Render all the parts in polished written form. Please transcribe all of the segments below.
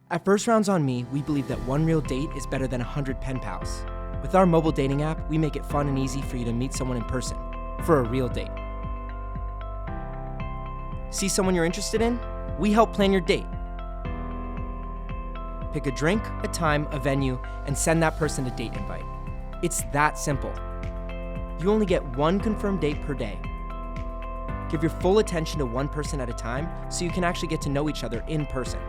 At First Rounds on Me, we believe that one real date is better than 100 pen pals. With our mobile dating app, we make it fun and easy for you to meet someone in person for a real date. See someone you're interested in? We help plan your date. Pick a drink, a time, a venue, and send that person a date invite. It's that simple. You only get one confirmed date per day. Give your full attention to one person at a time so you can actually get to know each other in person.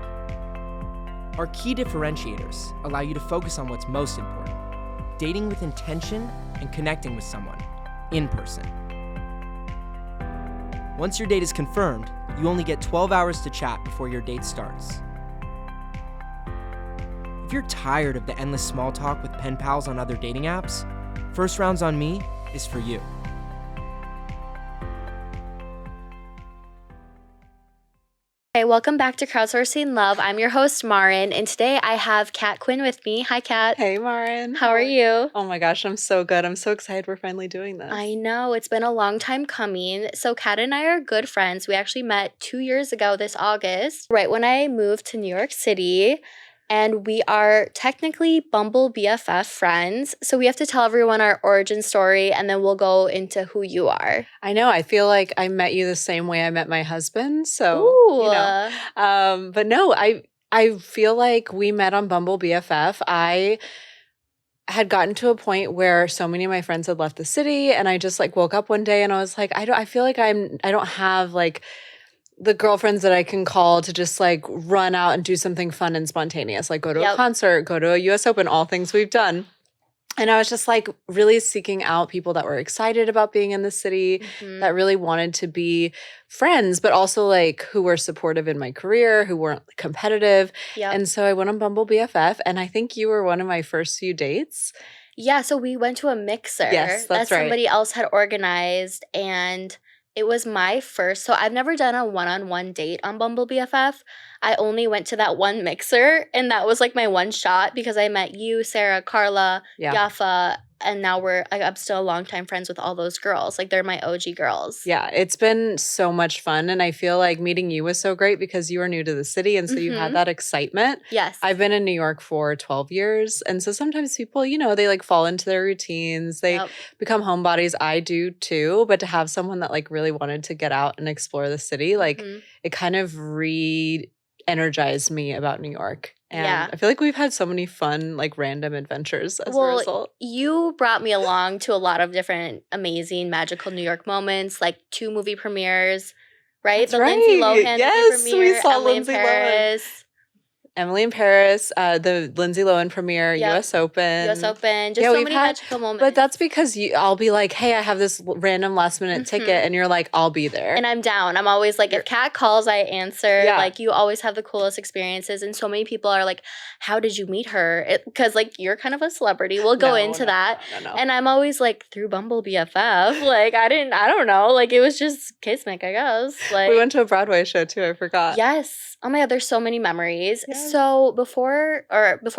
Our key differentiators allow you to focus on what's most important: dating with intention and connecting with someone in person. Once your date is confirmed, you only get 12 hours to chat before your date starts. If you're tired of the endless small talk with pen pals on other dating apps, First Rounds on Me is for you. Hey, welcome back to Crowdsourcing Love. I'm your host, Marin, and today I have Cat Quinn with me. Hi, Cat. Hey, Marin. How are you? Oh my gosh, I'm so good. I'm so excited we're finally doing this. I know, it's been a long time coming. So Cat and I are good friends. We actually met 2 years ago this August, right when I moved to New York City. And we are technically Bumble BFF friends. So we have to tell everyone our origin story and then we'll go into who you are. I know. I feel like I met you the same way I met my husband. So, Ooh. But no, I feel like we met on Bumble BFF. I had gotten to a point where so many of my friends had left the city and I just like woke up one day and I was like, I feel like I don't have like the girlfriends that I can call to just like run out and do something fun and spontaneous, like go to a concert, go to a US Open, all things we've done. And I was just like really seeking out people that were excited about being in the city, that really wanted to be friends, but also like who were supportive in my career, who weren't competitive. And so I went on Bumble BFF and I think you were one of my first few dates. Yeah, so we went to a mixer Yes, that's that right. somebody else had organized, and it was my first. So I've never done a one-on-one date on Bumble BFF. I only went to that one mixer, and that was like my one shot because I met you, Sarah, Carla, Yafa, and now I'm still longtime friends with all those girls. Like they're my OG girls. Yeah, it's been so much fun. And I feel like meeting you was so great because you were new to the city. And so you had that excitement. Yes. I've been in New York for 12 years. And so sometimes people, they like fall into their routines. They become homebodies. I do too. But to have someone that like really wanted to get out and explore the city, like it kind of re-energized me about New York. And I feel like we've had so many fun, like random adventures as a result. You brought me along to a lot of different amazing, magical New York moments, like 2 movie premieres, right? That's the right. Lindsay Lohan Yes, movie premiere, we saw Emily Lindsay in Paris. Emily in Paris, the Lindsay Lohan premiere, US Open. US Open, just so many magical moments. But that's because I'll be like, hey, I have this random last minute ticket, and you're like, I'll be there. And I'm down. I'm always like, if Kat calls, I answer. Like, you always have the coolest experiences. And so many people are like, how did you meet her? Because like, you're kind of a celebrity. We'll go into that. No. And I'm always like, through Bumble BFF. Like, I don't know. Like, it was just Kismet, I guess. Like, we went to a Broadway show too. I forgot. Yes. Oh my God, there's so many memories. Yes. So before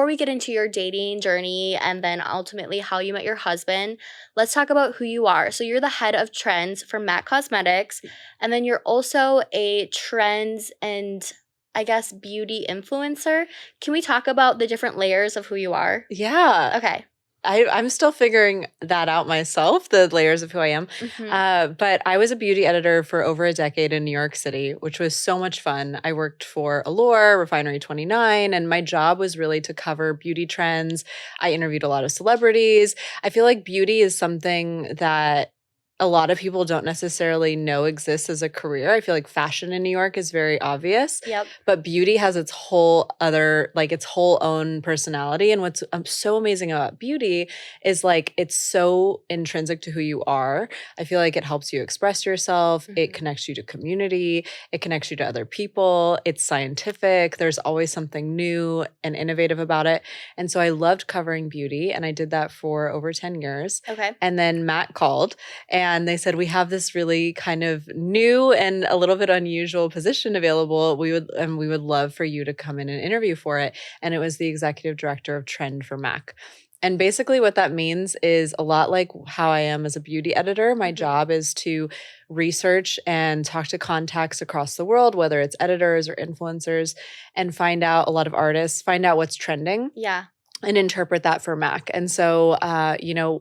we get into your dating journey and then ultimately how you met your husband, let's talk about who you are. So you're the head of trends for MAC Cosmetics, and then you're also a trends and I guess beauty influencer. Can we talk about the different layers of who you are? Yeah. Okay. I'm still figuring that out myself, the layers of who I am. But I was a beauty editor for over a decade in New York City, which was so much fun. I worked for Allure, Refinery 29, and my job was really to cover beauty trends. I interviewed a lot of celebrities. I feel like beauty is something that a lot of people don't necessarily know exists as a career. I feel like fashion in New York is very obvious. But beauty has its whole other, like its whole own personality. And what's so amazing about beauty is like it's so intrinsic to who you are. I feel like it helps you express yourself. It connects you to community. It connects you to other people. It's scientific. There's always something new and innovative about it. And so I loved covering beauty. And I did that for over 10 years. Okay. And then Matt called and they said, we have this really kind of new and a little bit unusual position available. We would love for you to come in and interview for it. And it was the executive director of trend for MAC. And basically what that means is a lot like how I am as a beauty editor. My job is to research and talk to contacts across the world, whether it's editors or influencers, and find out a lot of artists, find out what's trending. Yeah. And interpret that for MAC. And so,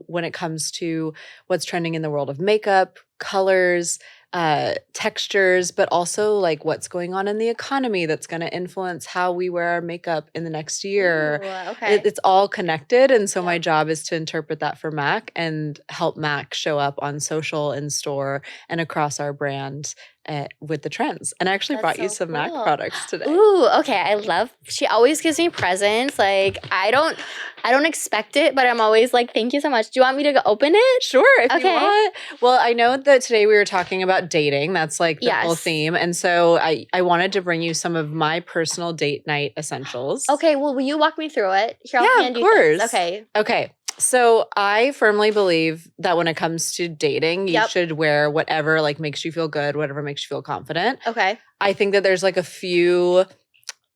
when it comes to what's trending in the world of makeup, colors, textures, but also like what's going on in the economy that's going to influence how we wear our makeup in the next year. Ooh, okay. It's all connected. And so my job is to interpret that for MAC and help MAC show up on social, in store, and across our brand with the trends. And I actually brought you some MAC products today. Ooh, okay. I love, she always gives me presents. Like I don't expect it, but I'm always like, thank you so much. Do you want me to go open it? Sure, if you want. Well, I know that today we were talking about dating. That's like the whole theme. And so I wanted to bring you some of my personal date night essentials. Okay, well, will you walk me through it? Here, I'll hand of you course. things. Okay. So I firmly believe that when it comes to dating, you should wear whatever like makes you feel good, whatever makes you feel confident. Okay. I think that there's like a few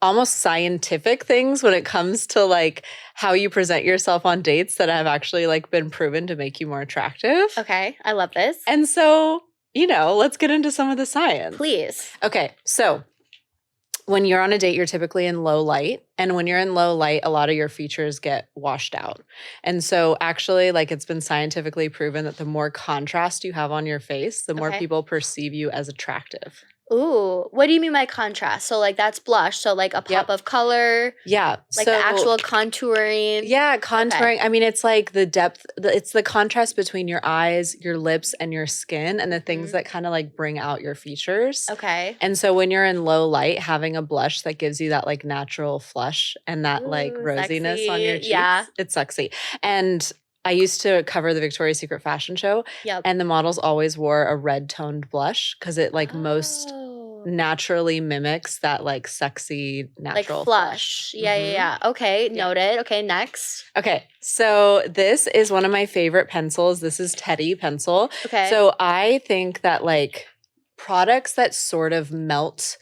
almost scientific things when it comes to like how you present yourself on dates that have actually like been proven to make you more attractive. Okay. I love this. And so, let's get into some of the science. Please. Okay. So when you're on a date, you're typically in low light. And when you're in low light, a lot of your features get washed out. And so actually, like it's been scientifically proven that the more contrast you have on your face, the more people perceive you as attractive. Ooh, what do you mean by contrast? So like that's blush. So like a pop of color. Yeah. Like the actual contouring. Yeah, contouring. Okay. I mean, it's like the depth, it's the contrast between your eyes, your lips, and your skin, and the things that kind of like bring out your features. Okay. And so when you're in low light, having a blush that gives you that like natural flush and that like rosiness sexy. On your cheeks, it's sexy. And I used to cover the Victoria's Secret fashion show, and the models always wore a red toned blush because it like most naturally mimics that like sexy natural like flush. Yeah. Okay, noted. Okay, next. Okay, so this is one of my favorite pencils. This is Teddy pencil. Okay. So I think that like products that sort of melt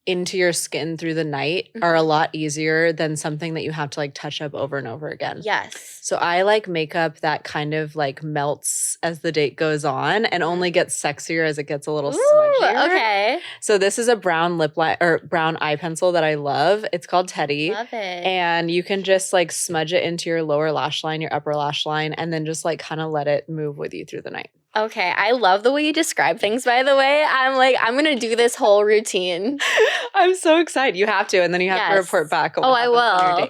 into your skin through the night are a lot easier than something that you have to like touch up over and over again. Yes. So I like makeup that kind of like melts as the date goes on and only gets sexier as it gets a little smudgier. Okay. So this is a brown brown eye pencil that I love. It's called Teddy. Love it. And you can just like smudge it into your lower lash line, your upper lash line, and then just like kind of let it move with you through the night. Okay, I love the way you describe things, by the way. I'm like, I'm going to do this whole routine. I'm so excited. You have to, and then you have to report back. Oh, I will.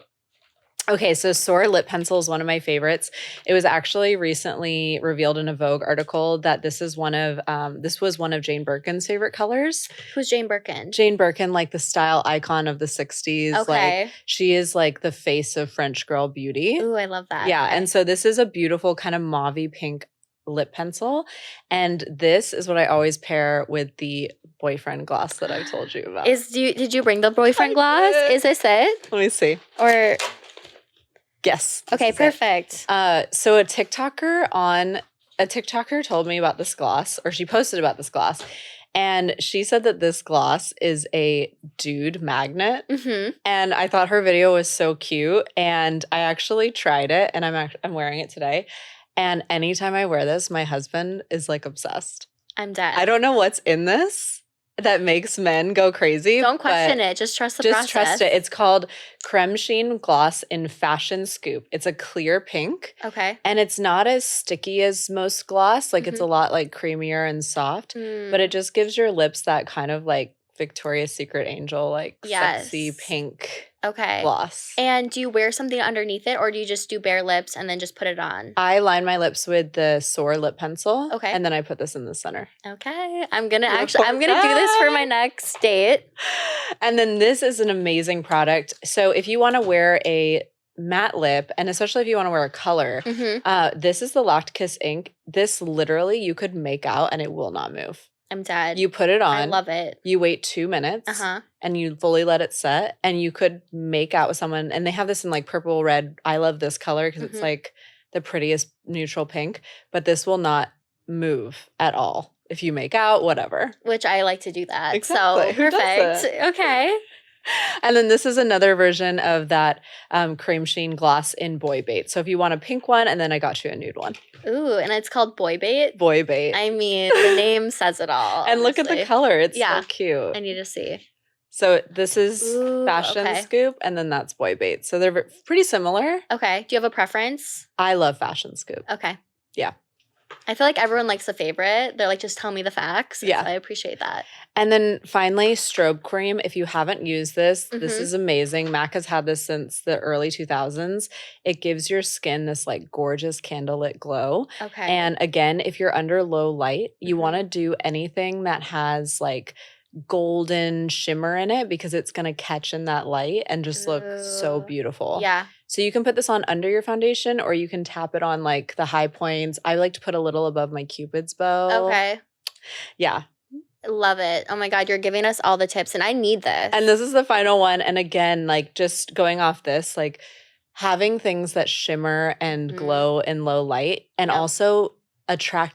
Okay, so Soar Lip Pencil is one of my favorites. It was actually recently revealed in a Vogue article that this was one of Jane Birkin's favorite colors. Who's Jane Birkin? Jane Birkin, like the style icon of the 60s. Okay. Like, she is like the face of French girl beauty. Ooh, I love that. Yeah, and so this is a beautiful kind of mauvey pink lip pencil, and this is what I always pair with the boyfriend gloss that I told you about. Did you bring the boyfriend gloss? Is this it? Let me see. Or yes. Okay, perfect. So a TikToker told me about this gloss, or she posted about this gloss, and she said that this gloss is a dude magnet. And I thought her video was so cute, and I actually tried it, and I'm wearing it today. And anytime I wear this, my husband is like obsessed. I'm dead. I don't know what's in this that makes men go crazy. Don't question it. Just trust the process. Just trust it. It's called Creme Sheen Gloss in Fashion Scoop. It's a clear pink. Okay. And it's not as sticky as most gloss. Like it's a lot like creamier and soft. But it just gives your lips that kind of like Victoria's Secret angel, like sexy pink gloss. And do you wear something underneath it, or do you just do bare lips and then just put it on? I line my lips with the Soar lip pencil. Okay. And then I put this in the center. Okay. I'm gonna do this for my next date. And then this is an amazing product. So if you want to wear a matte lip, and especially if you want to wear a color, this is the Locked Kiss ink. This literally you could make out and it will not move. I'm dead. You put it on. I love it. You wait 2 minutes and you fully let it set, and you could make out with someone. And they have this in like purple, red. I love this color because it's like the prettiest neutral pink, but this will not move at all. If you make out, whatever. Which I like to do that. Exactly. So perfect. Okay. And then this is another version of that cream sheen gloss in Boy Bait. So if you want a pink one, and then I got you a nude one. Ooh, and it's called Boy Bait. Boy Bait. I mean, the name says it all. And look at the honestly. color. It's Yeah. so cute. I need to see. So this is Ooh, Fashion okay. Scoop, and then that's Boy Bait. So they're pretty similar. Okay. Do you have a preference? I love Fashion Scoop. Okay. Yeah. I feel like everyone likes a favorite. They're like, just tell me the facts. Yeah. So I appreciate that. And then finally, strobe cream. If you haven't used this, this Mhm. is amazing. MAC has had this since the early 2000s. It gives your skin this like gorgeous candlelit glow. Okay. And again, if you're under low light, you Mhm. want to do anything that has like golden shimmer in it because it's going to catch in that light and just look so Ooh. beautiful. Yeah. So you can put this on under your foundation or you can tap it on like the high points. I like to put a little above my Cupid's bow. Okay. Yeah. Love it. Oh my God, you're giving us all the tips and I need this. And this is the final one. And again, like just going off this, like having things that shimmer and Mhm. glow in low light and Yep. also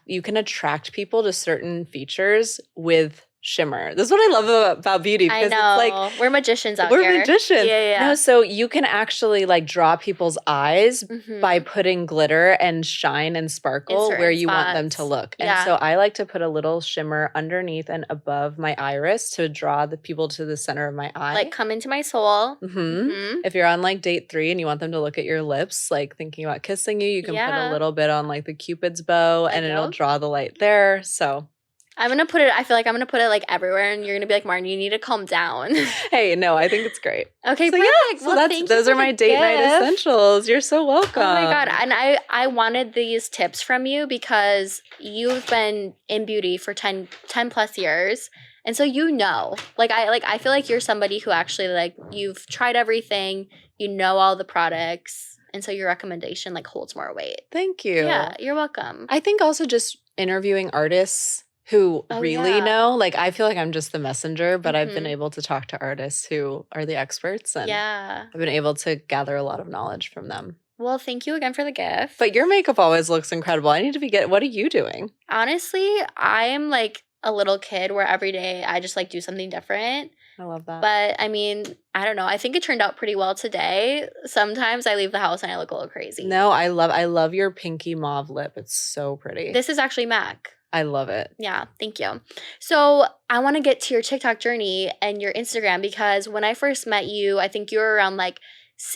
you can attract people to certain features with shimmer. This is what I love about beauty I because know. it's like we're magicians out we're here. magicians. Yeah. No, so you can actually like draw people's eyes Mhm. by putting glitter and shine and sparkle certain where you want them to spots. look. And Yeah. so I like to put a little shimmer underneath and above my iris to draw the people to the center of my eye. Like, come into my soul. Mhm. Mhm. If you're on like date 3 and you want them to look at your lips, like thinking about kissing you, you can put Yeah. a little bit on like the Cupid's bow and it'll Yep. draw the light there. So I'm going to put it, I feel like I'm going to put it like everywhere and you're going to be like, Marin, you need to calm down. hey, no, I think it's great. Okay, So perfect. yeah, so Well, thank you those for are my the date night gift. essentials. You're so welcome. Oh my God. And I wanted these tips from you because you've been in beauty for 10 plus years. And so you know, I feel like you're somebody who actually like you've tried everything, you know all the products, and so your recommendation like holds more weight. Thank you. Yeah, you're welcome. I think also just interviewing artists who Oh, really yeah. know, like I feel like I'm just the messenger, but I've been Mhm. able to talk to artists who are the experts and Yeah. I've been able to gather a lot of knowledge from them. Well, thank you again for the gift. But your makeup always looks incredible. I need to what are you doing? Honestly, I am like a little kid where every day I just like do something different. I love that. But I mean, I don't know. I think it turned out pretty well today. Sometimes I leave the house and I look a little crazy. No, I love your pinky mauve lip. It's so pretty. This is actually MAC. I love it. Yeah, thank you. So I want to get to your TikTok journey and your Instagram because when I first met you, I think you were around like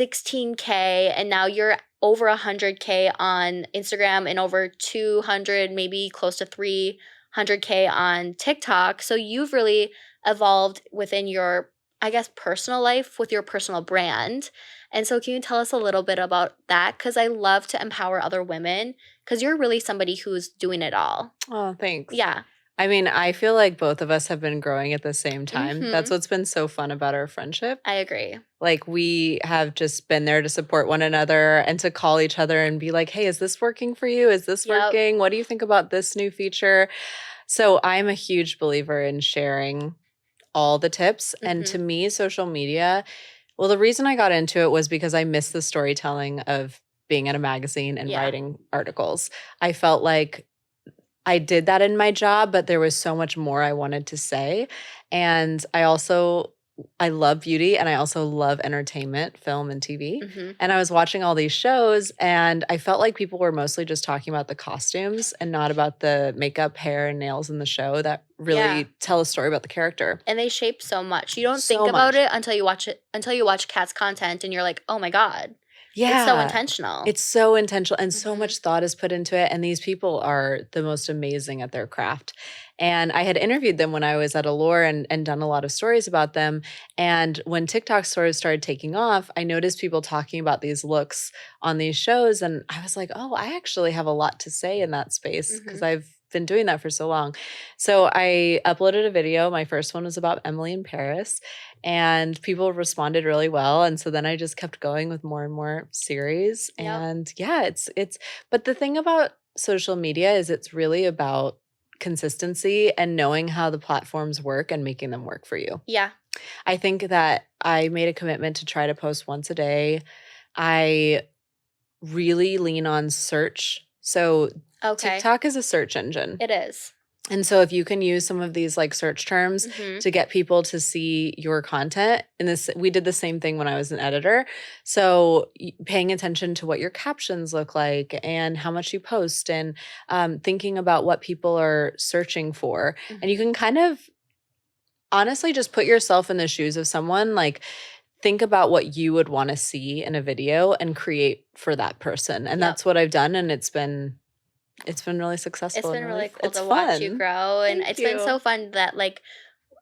16K and now you're over 100K on Instagram and over 200, maybe close to 300K on TikTok. So you've really evolved within your, I guess, personal life with your personal brand. And so can you tell us a little bit about that? Because I love to empower other women because you're really somebody who's doing it all. Oh, thanks. Yeah. I mean, I feel like both of us have been growing at the same time. Mhm. That's what's been so fun about our friendship. I agree. Like we have just been there to support one another and to call each other and be like, hey, is this working for you? Is this Yep. working? What do you think about this new feature? So I'm a huge believer in sharing all the tips. And Mhm. to me, social media, well, the reason I got into it was because I missed the storytelling of being at a magazine and Yeah. writing articles. I felt like I did that in my job, but there was so much more I wanted to say. And I love beauty and I also love entertainment, film and TV. Mhm. And I was watching all these shows and I felt like people were mostly just talking about the costumes and not about the makeup, hair, and nails in the show that really Yeah. tell a story about the character. And they shape so much. You don't So think about much. it until you watch Cat's content and you're like, oh my God. Yeah. It's so intentional. It's so intentional and so Mhm. much thought is put into it. And these people are the most amazing at their craft. And I had interviewed them when I was at Allure and done a lot of stories about them. And when TikTok stories started taking off, I noticed people talking about these looks on these shows. And I was like, oh, I actually have a lot to say in that space because I've been doing that for so long. So I uploaded a video. My first one was about Emily in Paris. And people responded really well. And so then I just kept going with more and more series. Yep. And yeah, but the thing about social media is it's really about consistency and knowing how the platforms work and making them work for you. Yeah. I think that I made a commitment to try to post once a day. I really lean on search. So Okay. TikTok is a search engine. It is. And so if you can use some of these like search terms Mhm. to get people to see your content, and this we did the same thing when I was an editor. So paying attention to what your captions look like and how much you post, and thinking about what people are searching for. And you Mhm. can kind of honestly just put yourself in the shoes of someone, like think about what you would want to see in a video and create for that person. And Yep. that's what I've done, and it's been really It's successful been and really cool it's to watch you fun. grow, and Thank it's been you. so fun that, like,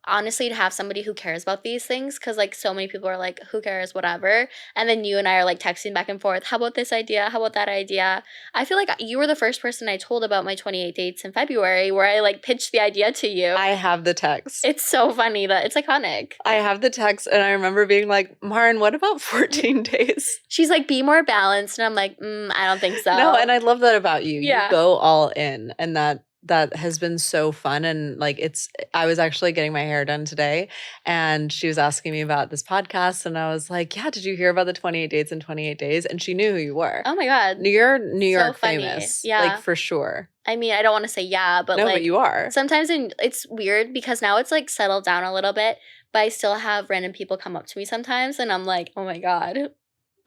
honestly, to have somebody who cares about these things, because like so many people are like, who cares, whatever. And then you and I are like texting back and forth. How about this idea? How about that idea? I feel like you were the first person I told about my 28 dates in February, where I like pitched the idea to you. I have the text. It's so funny that it's iconic. I have the text, and I remember being like, Marin, what about 14 days? She's like, be more balanced. And I'm like, I don't think so. No, and I love that about you. Yeah. You go all in, and that has been so fun. And like I was actually getting my hair done today, and she was asking me about this podcast, and I was like, yeah, did you hear about the 28 dates in 28 days? And she knew who you were. Oh my God. You're New So York funny. famous. Yeah. Like for sure. I mean, I don't want to say yeah, but No, like but you are. sometimes it's weird because now it's like settled down a little bit, but I still have random people come up to me sometimes, and I'm like, oh my God.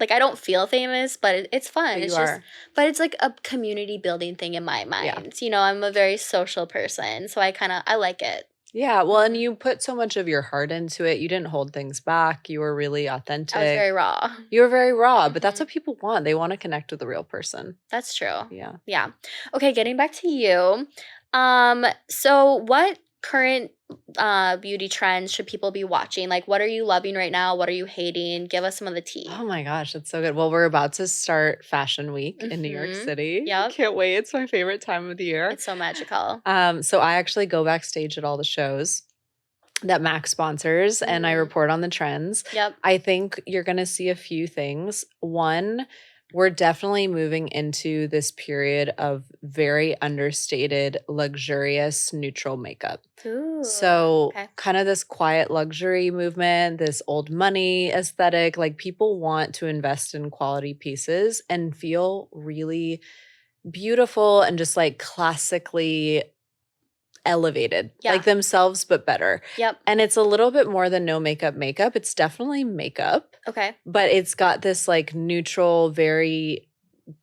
Like, I don't feel famous, but it's fun. But It's you just, are. but it's like a community building thing in my mind. You know, I'm a very social person, so I like it. Yeah, well, and Mhm. you put so much of your heart into it. You didn't hold things back. You were really authentic. I was very raw. You were very raw, but that's Mhm. what people want. They want to connect with the real person. That's true. Yeah. Yeah. Okay, getting back to you. So what current beauty trends should people be watching? Like, what are you loving right now? What are you hating? Give us some of the tea. Oh my gosh, that's so good. Well, we're about to start Fashion Week in New York Mhm. City. Yep. Can't wait. It's my favorite time of the year. It's so magical. So I actually go backstage at all the shows that Mac sponsors, and I Mm. report on the trends. Yep. I think you're going to see a few things. One, we're definitely moving into this period of very understated, luxurious, neutral makeup. Ooh. So, Okay. kind of this quiet luxury movement, this old money aesthetic. Like, people want to invest in quality pieces and feel really beautiful and just like classically elevated, Yeah. like themselves, but better. Yep. And it's a little bit more than no makeup. It's definitely makeup, Okay. but it's got this like neutral, very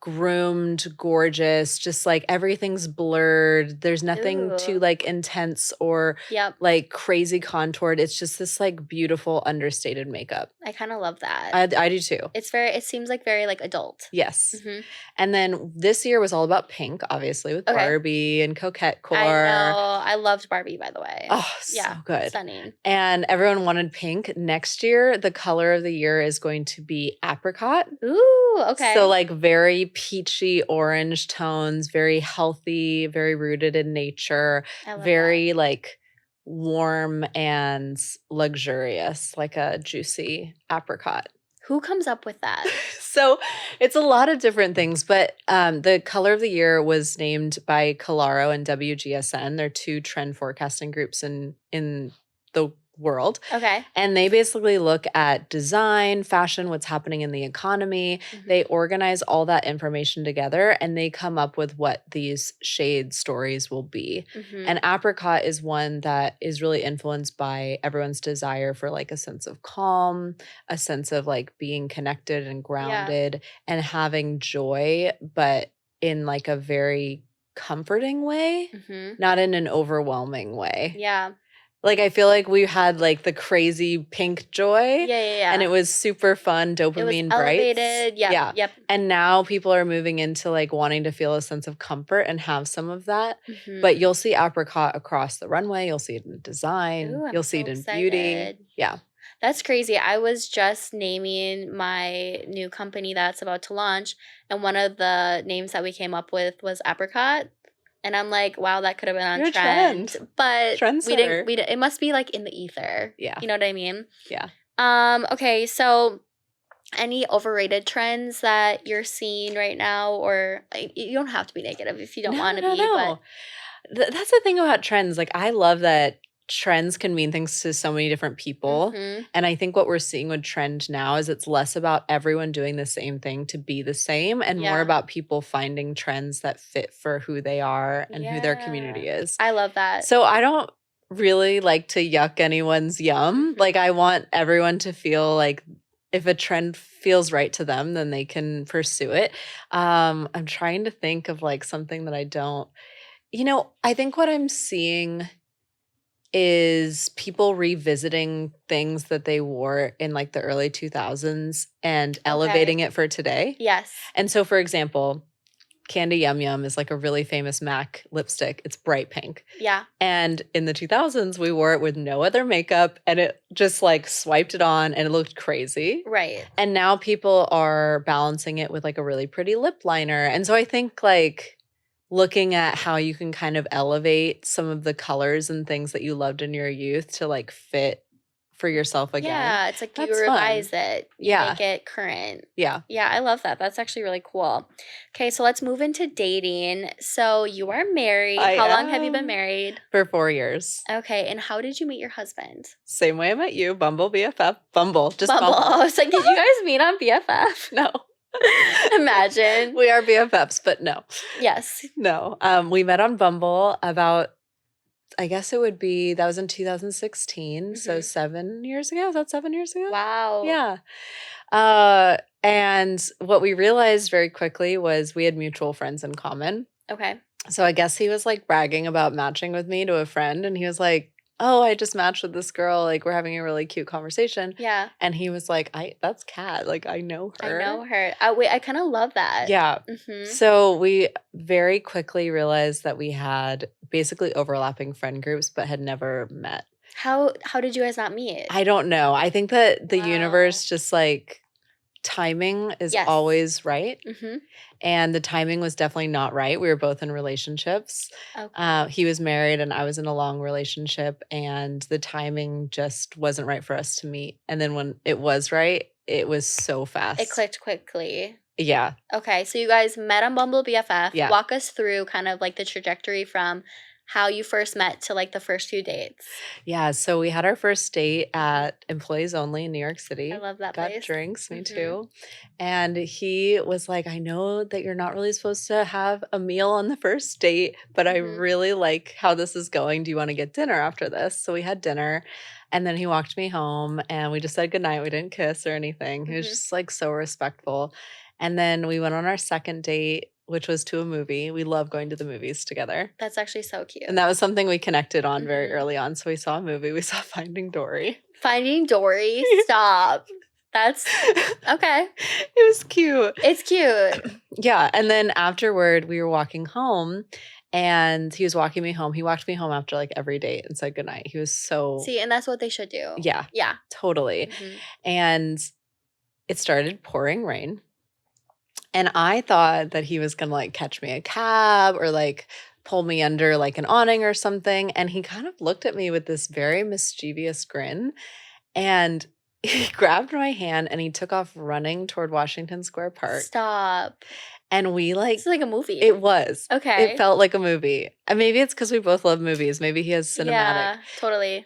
groomed, gorgeous, just like everything's blurred. There's nothing too Ooh. like intense or Yep. like crazy contoured. It's just this like beautiful, understated makeup. I kind of love that. I do too. It seems like very like adult. Yes. Mhm. And then this year was all about pink, obviously, with Okay. Barbie and Coquette Core. I know. I loved Barbie, by the way. Oh, Yeah. so good. Stunning. And everyone wanted pink. Next year, the color of the year is going to be apricot. Ooh, okay. So, like, very peachy orange tones, very healthy, very rooted in nature, I love very, like, warm and luxurious, like a juicy apricot. that. Who comes up with that? So it's a lot of different things, but the color of the year was named by Calaro and WGSN. They're two trend forecasting groups in the world. Okay. And they basically look at design, fashion, what's happening in the economy. Mhm. They organize all that information together, and they come up with what these shade stories will be. Mhm. And apricot is one that is really influenced by everyone's desire for like a sense of calm, a sense of like being connected and grounded and having joy, but in like a very comforting way, Mhm. not in an overwhelming way. Yeah. Like, I feel like we had like the crazy pink joy, Yeah. and it was super fun, It was dopamine brights. elevated. Yep. Yeah. Yep. And now people are moving into like wanting to feel a sense of comfort and have some of that. Mhm. But you'll see apricot across the runway. You'll see it in design. Ooh, I'm You'll see so it in beauty. excited. Yeah. That's crazy. I was just naming my new company that's about to launch, and one of the names that we came up with was apricot. And I'm like, wow, that could have been on You're a trend. trend. But Trendsetter. it must be like in the ether. Yeah. You know what I mean? Yeah. Okay, so any overrated trends that you're seeing right now, or you don't have to be negative if you don't want to be, but That's the thing about trends. Like, I love that trends can mean things to so many different people. Mhm. And I think what we're seeing with trend now is it's less about everyone doing the same thing to be the same and more Yeah. about people finding trends that fit for who they are and who their community Yeah. is. I love that. So I don't really like to yuck anyone's yum. Mhm. Like I want everyone to feel like if a trend feels right to them, then they can pursue it. I'm trying to think of like something that I don't. I think what I'm seeing is people revisiting things that they wore in like the early 2000s and elevating it for today. Yes. And so, for example, Candy Yum Yum is like a really famous MAC lipstick. It's bright pink. Yeah. And in the 2000s, we wore it with no other makeup and it just like swiped it on and it looked crazy. Right. And now people are balancing it with like a really pretty lip liner. And so I think like looking at how you can kind of elevate some of the colors and things that you loved in your youth to like fit for yourself again. Yeah, it's like you That's revise fun. it. You Yeah. make it current. Yeah. Yeah, I love that. That's actually really cool. Okay, so let's move into dating. So you are married. I How long have you been am. married? For 4 years. Okay, and how did you meet your husband? Same way I met you, Bumble BFF. Bumble. Just Bumble. Bumble. I was like, did you guys meet on BFF? No. Imagine. We are BFFs, but no. Yes. No. We met on Bumble about, I guess it would be, that was in 2016. So Mhm. 7 years ago. Is that 7 years ago? Wow. Yeah. And what we realized very quickly was we had mutual friends in common. Okay. So I guess he was like bragging about matching with me to a friend. And he was like, oh, I just matched with this girl. Like we're having a really cute conversation. Yeah. And he was like, that's Kat. Like I know her. I know her. Wait, I kind of love that. Yeah. Mm-hmm. So we very quickly realized that we had basically overlapping friend groups, but had never met. How did you guys not meet? I don't know. I think that the Wow. universe just like timing is Yes. always right. Mm-hmm. And the timing was definitely not right. We were both in relationships. Okay. He was married and I was in a long relationship. And the timing just wasn't right for us to meet. And then when it was right, it was so fast. It clicked quickly. Yeah. Okay, so you guys met on Bumble BFF. Yeah. Walk us through kind of like the trajectory from how you first met to like the first few dates. Yeah. So we had our first date at Employees Only in New York City. I love that Got place. drinks, me Mhm. too. And he was like, I know that you're not really supposed to have a meal on the first date, but I Mhm. really like how this is going. Do you want to get dinner after this? So we had dinner. And then he walked me home and we just said goodnight. We didn't kiss or anything. He was Mhm. just like so respectful. And then we went on our second date, which was to a movie. We love going to the movies together. That's actually so cute. And that was something we connected on very Mhm. early on. So we saw a movie. We saw Finding Dory. Finding Dory. Stop. That's okay. It was cute. It's cute. Yeah. And then afterward, we were walking home and he was walking me home. He walked me home after like every date and said goodnight. He was so, See, and that's what they should do. yeah, Yeah. totally. Mhm. And it started pouring rain. And I thought that he was going to like catch me a cab or like pull me under like an awning or something. And he kind of looked at me with this very mischievous grin. And he grabbed my hand and he took off running toward Washington Square Park. Stop. And we like, It's like a movie. it was. Okay. It felt like a movie. And maybe it's because we both love movies. Maybe he has cinematic. Yeah, totally.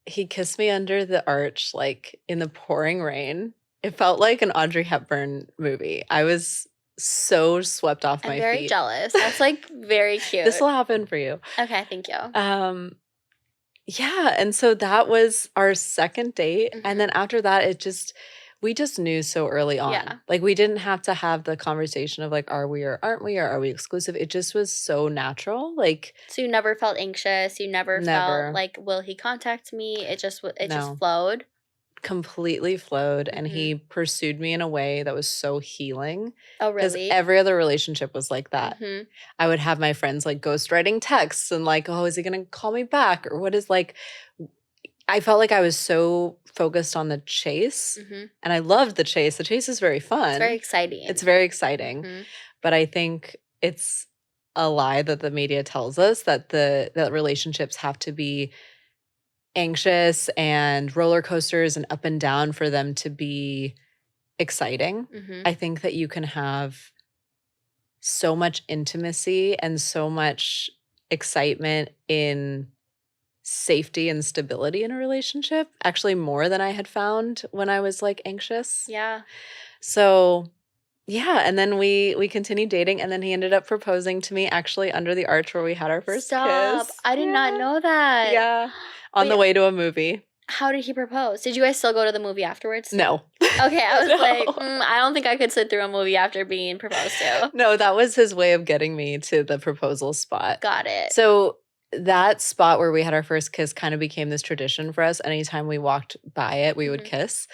He kissed me under the arch, like in the pouring rain. It felt like an Audrey Hepburn movie. I was so swept off I'm my very feet. jealous. That's like very cute. This will happen for you. Okay, thank you. Yeah, and so that was our second date. Mhm. And then after that, we just knew so early on. Yeah. Like we didn't have to have the conversation of like, are we or aren't we, or are we exclusive? It just was so natural. Like So you never felt anxious. You never Never. felt like, will he contact me? It just No. just flowed. completely flowed. And Mhm. he pursued me in a way that was so healing. Oh, Because really? every other relationship was like that. Mhm. I would have my friends like ghostwriting texts and like, oh, is he going to call me back? Or what is like, I felt like I was so focused on the chase Mhm. and I loved the chase. The chase is very fun. It's very exciting. It's very exciting. Mhm. But I think it's a lie that the media tells us that that relationships have to be anxious and roller coasters and up and down for them to be exciting. Mhm. I think that you can have so much intimacy and so much excitement in safety and stability in a relationship, actually more than I had found when I was like anxious. Yeah. So yeah, and then we continued dating, and then he ended up proposing to me actually under the arch where we had our first Stop. kiss. I did not know that. Yeah, on the Wait. way to a movie. How did he propose? Did you guys still go to the movie afterwards? No. Okay, I was No. like, I don't think I could sit through a movie after being proposed to. No, that was his way of getting me to the proposal spot. Got it. So that spot where we had our first kiss kind of became this tradition for us. Anytime we walked by it, we would kiss.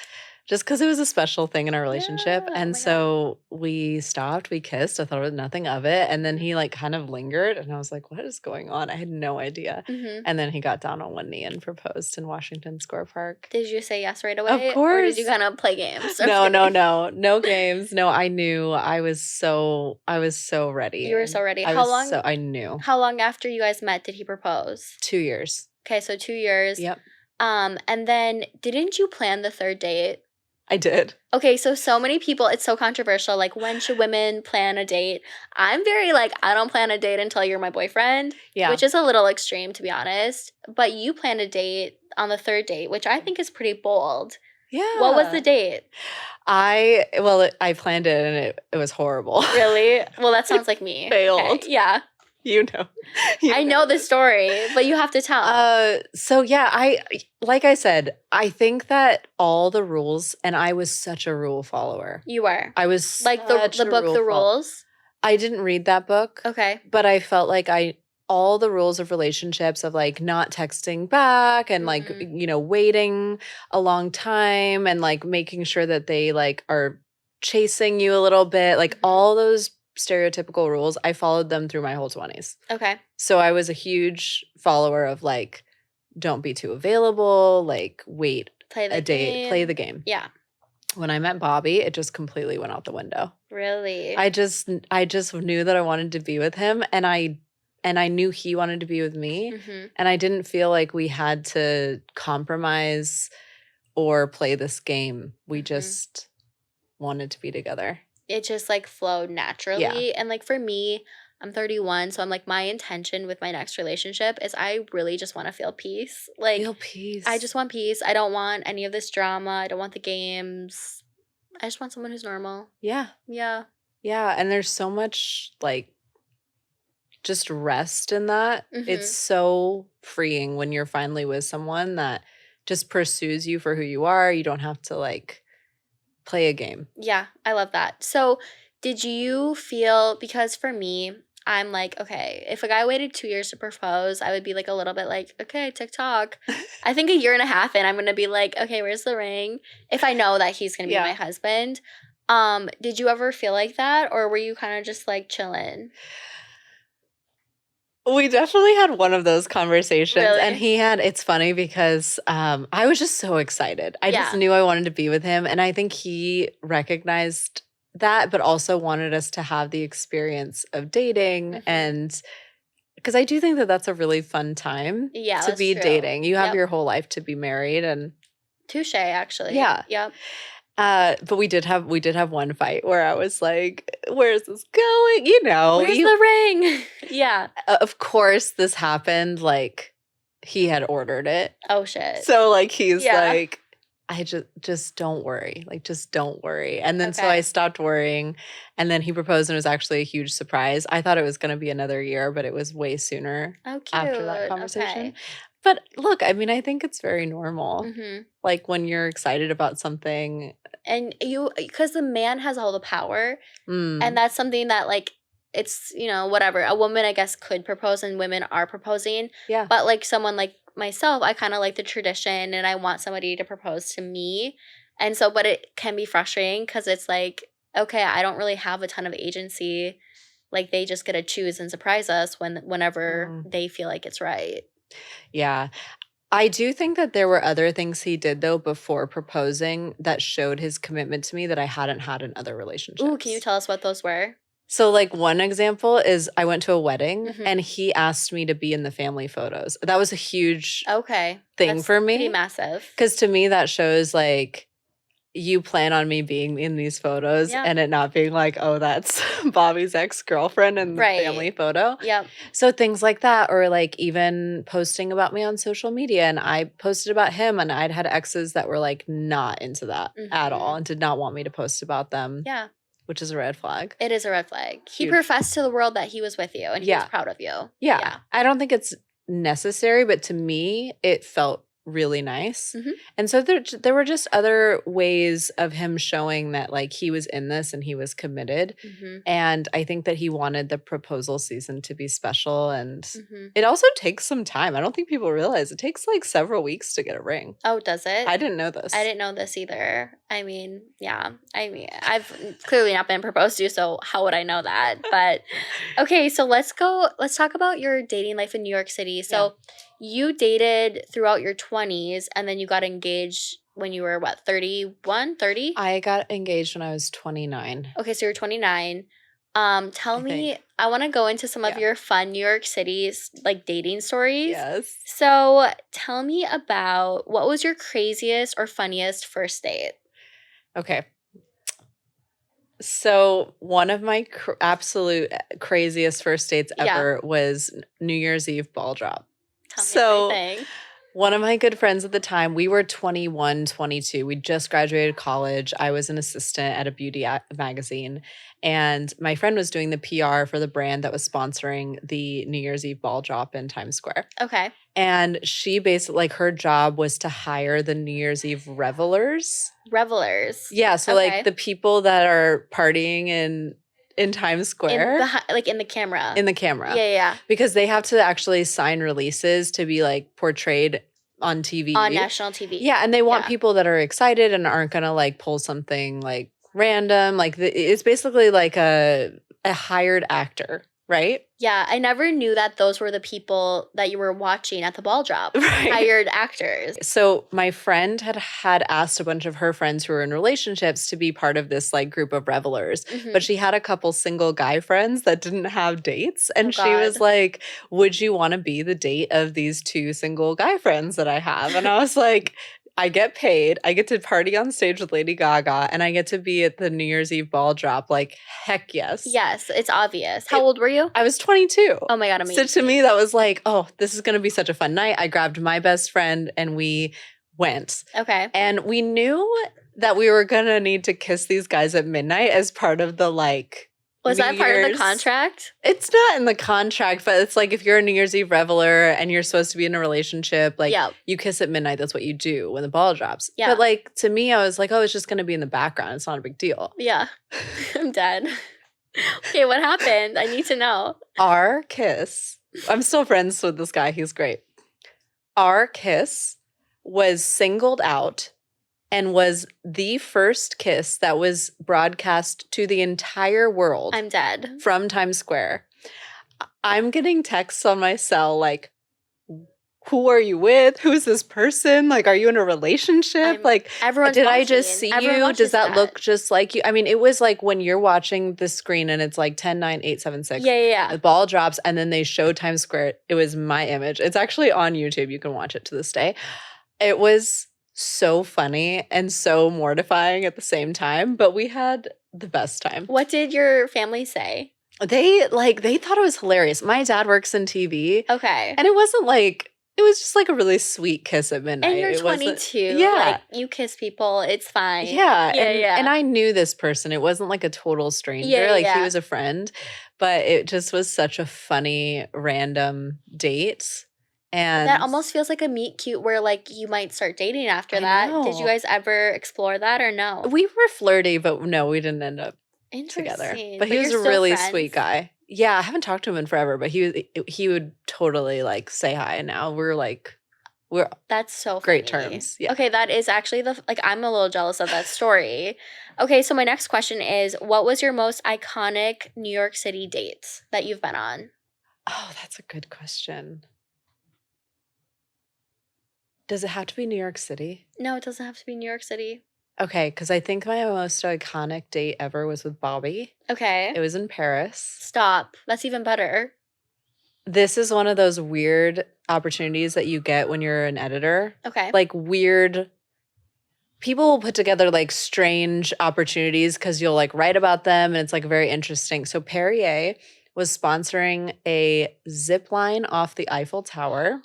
Just because it was a special thing in our relationship. Yeah, oh And my so we stopped, we kissed. I thought it was nothing of it. And then he like kind of lingered. And I was like, what is going on? I had no idea. Mhm. And then he got down on one knee and proposed in Washington Square Park. Did you say yes right away? Of Or did you course. kind of play games? No, no, no. No games. No, I knew. I was so ready. You were so ready. I knew. How long after you guys met did he propose? 2 years. Okay, so 2 years. Yep. And then didn't you plan the third date? I did. Okay, so many people, it's so controversial. Like, when should women plan a date? I'm very like, I don't plan a date until you're my boyfriend, Yeah. which is a little extreme, to be honest. But you planned a date on the third date, which I think is pretty bold. Yeah. What was the date? I planned it and it was horrible. Really? Well, that sounds like me. Failed. Okay, yeah. You know. I know the story, but you have to tell. So yeah, like I said, I think that all the rules, and I was such a rule follower. You were. I was Like such the a book, rule The Rules? I didn't read that book. Okay. But I felt like all the rules of relationships of like not texting back and like, waiting a long time and like making sure that they like are chasing you a little bit, like all those stereotypical rules, I followed them through my whole 20s. Okay. So I was a huge follower of like, don't be too available, like wait Play the a date, game. play the game. Yeah. When I met Bobby, it just completely went out the window. Really? I just knew that I wanted to be with him, and I knew he wanted to be with me, and I didn't feel like we had to compromise or play this game. We just wanted to be together. It just like flowed naturally. Yeah. And like for me, I'm 31, so I'm like, my intention with my next relationship is I really just want to feel peace. Like, Feel peace. I just want peace. I don't want any of this drama. I don't want the games. I just want someone who's normal. Yeah. Yeah. Yeah. And there's so much like just rest in that. It's so freeing when you're finally with someone that just pursues you for who you are. You don't have to like play a game. Yeah, I love that. So did you feel, because for me, I'm like, okay, if a guy waited 2 years to propose, I would be like a little bit like, okay, TikTok. I think a year and a half in, I'm going to be like, okay, where's the ring? If I know that he's going to be my husband. Did you ever feel like that? Or were you kind of just like chilling? We definitely had one of those conversations. Really? And it's funny because I was just so excited. I just Yeah. knew I wanted to be with him. And I think he recognized that, but also wanted us to have the experience of dating. And because I do think that that's a really fun time Yeah, to that's be true. dating. You have Yep. your whole life to be married. And Touche, actually. Yeah. Yep. but we did have one fight where I was like, where's this going? You know, Where's the ring? Yeah. of course this happened. Like he had ordered it. Oh, shit. So like he's Yeah. like, I just don't worry. Like just don't worry. And then so Okay. I stopped worrying. And then he proposed and it was actually a huge surprise. I thought it was gonna be another year, but it was way sooner Oh, cute. after that conversation. Okay. But look, I mean, I think it's very normal. Mm-hmm. Like when you're excited about something. And because the man has all the power, Mm, and that's something that like, it's, whatever. A woman, I guess, could propose and women are proposing. yeah. But like someone like myself, I kind of like the tradition and I want somebody to propose to me. And so, but it can be frustrating because it's like, okay, I don't really have a ton of agency. Like they just get to choose and surprise us whenever they feel like it's right. Yeah. I do think that there were other things he did though before proposing that showed his commitment to me that I hadn't had in other relationships. Ooh, can you tell us what those were? So like one example is I went to a wedding Mhm. and he asked me to be in the family photos. That was a huge Okay. thing That's for pretty me massive. because to me that shows like you plan on me being in these photos Yep. and it not being like, oh, that's Bobby's ex-girlfriend in the Right. family photo. Yep. So things like that, or like even posting about me on social media, and I posted about him, and I'd had exes that were like not into that at all and did not want me to post about them. Yeah. Which is a red flag. It is a red flag. He Huge. professed to the world that he was with you and he was Yeah. proud of you. Yeah. I don't think it's necessary, but to me, it felt really nice. Mhm. And so there were just other ways of him showing that like he was in this and he was committed. Mhm. And I think that he wanted the proposal season to be special. And Mhm. it also takes some time. I don't think people realize it takes like several weeks to get a ring. Oh, does it? I didn't know this. I didn't know this either. I mean, yeah. I mean, I've clearly not been proposed to, so how would I know that? But okay, so let's talk about your dating life in New York City. So you dated throughout your 20s and then you got engaged when you were what, 31, 30? I got engaged when I was 29. Okay, so you're 29. Tell me, think. I want to go into some of Yeah. your fun New York City's like dating stories. Yes. So tell me about what was your craziest or funniest first date? Okay. So one of my absolute craziest first dates ever was New Year's Eve ball drop. Tell me So- everything. One of my good friends at the time, we were 21, 22. We just graduated college. I was an assistant at a beauty magazine. And my friend was doing the PR for the brand that was sponsoring the New Year's Eve ball drop in Times Square. Okay. And she basically, like, her job was to hire the New Year's Eve revelers. Revelers. Yeah. So, Okay. like, the people that are partying in Times Square. In the camera. In the camera. Yeah. Because they have to actually sign releases to be like portrayed on TV. On national TV. Yeah, and they want Yeah. people that are excited and aren't going to like pull something like random. Like it's basically like a hired actor, right? Yeah, I never knew that those were the people that you were watching at the ball drop. Right. Hired actors. So my friend had asked a bunch of her friends who were in relationships to be part of this like group of revelers. Mhm. But she had a couple single guy friends that didn't have dates. And Oh, she was God. like, would you want to be the date of these two single guy friends that I have? And I was like, I get paid. I get to party on stage with Lady Gaga and I get to be at the New Year's Eve ball drop. Like, heck yes. Yes, it's obvious. How old were you? I was 22. Oh my God, amazing. So to me, that was like, oh, this is going to be such a fun night. I grabbed my best friend and we went. Okay. And we knew that we were going to need to kiss these guys at midnight as part of the like. Was that New part of the Year's- contract? It's not in the contract, but it's like if you're a New Year's Eve reveler and you're supposed to be in a relationship, like Yeah. you kiss at midnight. That's what you do when the ball drops. Yeah. But like to me, I was like, oh, it's just going to be in the background. It's not a big deal. Yeah. I'm dead. Okay, what happened? I need to know. Our kiss, I'm still friends with this guy. He's great. Our kiss was singled out and was the first kiss that was broadcast to the entire world I'm dead. from Times Square. I'm getting texts on my cell like, who are you with? Who's this person? Like, are you in a relationship? Like, Everyone's did I watching. just see Everyone you? watches Does that look just like you? I mean, it was like when you're watching the screen and it's like 10, 9, 8, 7, 6. Yeah. The ball drops and then they show Times Square. It was my image. It's actually on YouTube. You can watch it to this day. It was so funny and so mortifying at the same time, but we had the best time. What did your family say? They thought it was hilarious. My dad works in TV Okay. and it wasn't like, it was just like a really sweet kiss at midnight. And you're It wasn't- 22. Yeah. Like, you kiss people. It's fine. Yeah. Yeah. And I knew this person. It wasn't like a total stranger. Yeah, Like yeah. he was a friend, but it just was such a funny, random date. And That almost feels like a meet cute where like you might start dating after I that. Did you know. guys ever explore that or no? we were flirty, but no, we didn't end up together. Interesting. But he was a you're still really friends? sweet guy. Yeah, I haven't talked to him in forever, but he would totally like say hi. And now we're That's so funny. great terms. Yeah. Okay, that is actually I'm a little jealous of that story. Okay, so my next question is, what was your most iconic New York City date that you've been on? Oh, that's a good question. Does it have to be New York City? No, it doesn't have to be New York City. Okay, because I think my most iconic date ever was with Bobby. Okay. It was in Paris. Stop. That's even better. This is one of those weird opportunities that you get when you're an editor. Okay. Like weird people will put together like strange opportunities because you'll like write about them and it's like very interesting. So Perrier was sponsoring a zip line off the Eiffel Tower.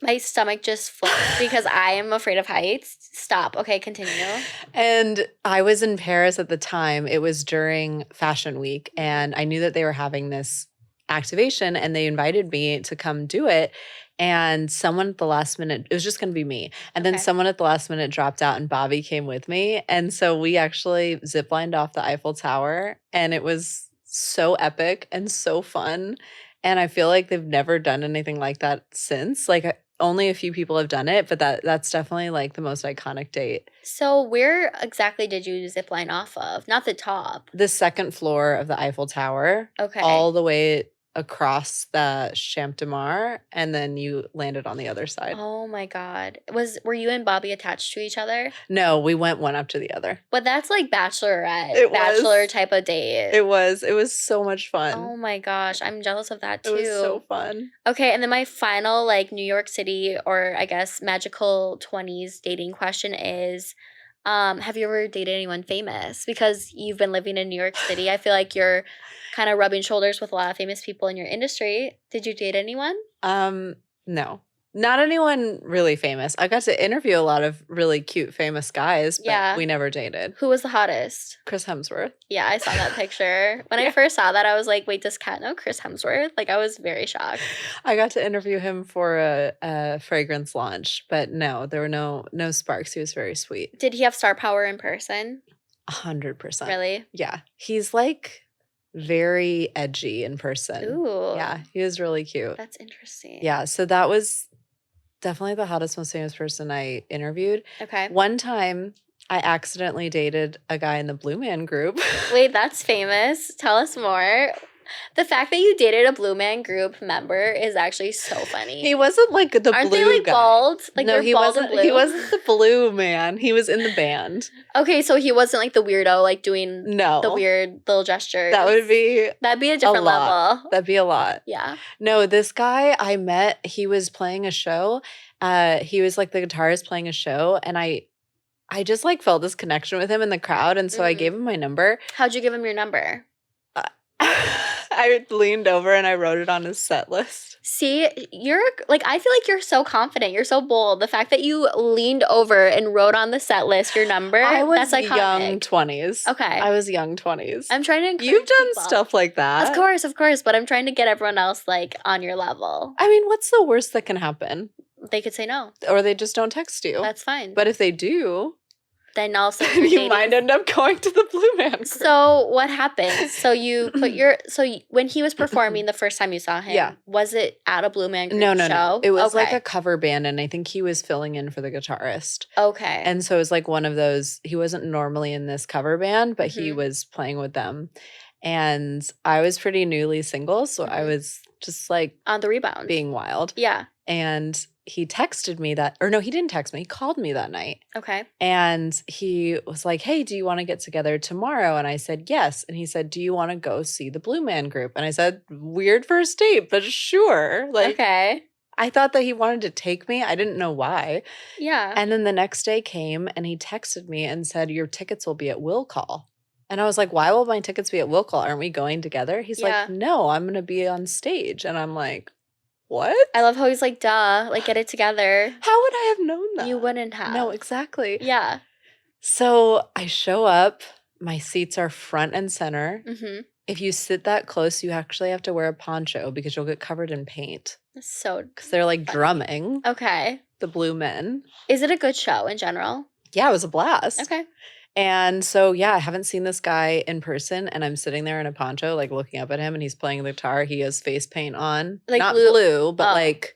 My stomach just flipped because I am afraid of heights. Stop. Okay, continue. And I was in Paris at the time. It was during Fashion Week, and I knew that they were having this activation, and they invited me to come do it. And someone at the last minute, it was just going to be me. And then Okay. someone at the last minute dropped out, and Bobby came with me. And so we actually ziplined off the Eiffel Tower, and it was so epic and so fun. And I feel like they've never done anything like that since. Like, only a few people have done it, but that's definitely like the most iconic date. So where exactly did you zip line off of? Not the top. The second floor of the Eiffel Tower, Okay. all the way across the Champ de Mars, and then you landed on the other side. Oh my God. Were you and Bobby attached to each other? No, we went one after the other. But that's like bachelorette, It was. bachelor type of date. It was so much fun. Oh my gosh. I'm jealous of that too. It was so fun. Okay, and then my final like New York City or I guess magical 20s dating question is have you ever dated anyone famous? Because you've been living in New York City. I feel like you're kind of rubbing shoulders with a lot of famous people in your industry. Did you date anyone? No. Not anyone really famous. I got to interview a lot of really cute famous guys, but Yeah. we never dated. Who was the hottest? Chris Hemsworth. Yeah, I saw that picture. When I first saw that, I was like, wait, does Kat know Chris Hemsworth? Like, I was very shocked. I got to interview him for a fragrance launch, but no, there were no sparks. He was very sweet. Did he have star power in person? 100%. Really? Yeah. He's like very edgy in person. Ooh. Yeah, he was really cute. That's interesting. Yeah, so that was definitely the hottest, most famous person I interviewed. Okay. One time, I accidentally dated a guy in the Blue Man Group. Wait, that's famous. Tell us more. The fact that you dated a Blue Man Group member is actually so funny. He wasn't like the Aren't blue they like guy. bald? Like No, they're he bald wasn't. and blue. He wasn't the blue man. He was in the band. Okay, so he wasn't like the weirdo, like doing No, the weird little gestures. that'd be a different lot. level. That'd be a lot. Yeah. No, this guy I met, he was playing a show. He was like the guitarist playing a show, and I just like felt this connection with him in the crowd, and so I gave him my number. How'd you give him your number? I leaned over and I wrote it on his set list. See, you're like, I feel like you're so confident. You're so bold. The fact that you leaned over and wrote on the set list your number, I was that's iconic. young 20s. Okay. I was young 20s. I'm trying to encourage You've done people. stuff like that. Of course, but I'm trying to get everyone else like on your level. I mean, what's the worst that can happen? They could say no. Or they just don't text you. That's fine. But if they do, then also you might end up going to the Blue Man Group. So what happened? So you put your when he was performing the first time you saw him, Yeah. was it at a Blue Man Group No. show? It was like Okay. a cover band, and I think he was filling in for the guitarist. Okay. And so it was like one of those, he wasn't normally in this cover band, but he Mhm. was playing with them. And I was pretty newly single, so I Mhm. was just like On the rebound. being wild. Yeah. And he texted me that, or no, he didn't text me. He called me that night. Okay. And he was like, hey, do you want to get together tomorrow? And I said, yes. And he said, do you want to go see the Blue Man Group? And I said, weird first date, but sure. Like, okay. I thought that he wanted to take me. I didn't know why. Yeah. And then the next day came and he texted me and said, your tickets will be at Will Call. And I was like, why will my tickets be at Will Call? Aren't we going together? He's Yeah. like, no, I'm going to be on stage. And I'm like, what? I love how he's like, duh, like get it together. How would I have known that? You wouldn't have. No, exactly. Yeah. So I show up. My seats are front and center. Mm-hmm. If you sit that close, you actually have to wear a poncho because you'll get covered in paint. So Because they're like funny. drumming, Okay. the Blue Men. Is it a good show in general? Yeah, it was a blast. Okay. And so, yeah, I haven't seen this guy in person, and I'm sitting there in a poncho, like looking up at him, and he's playing the guitar. He has face paint on. Like not blue- blue, but oh. like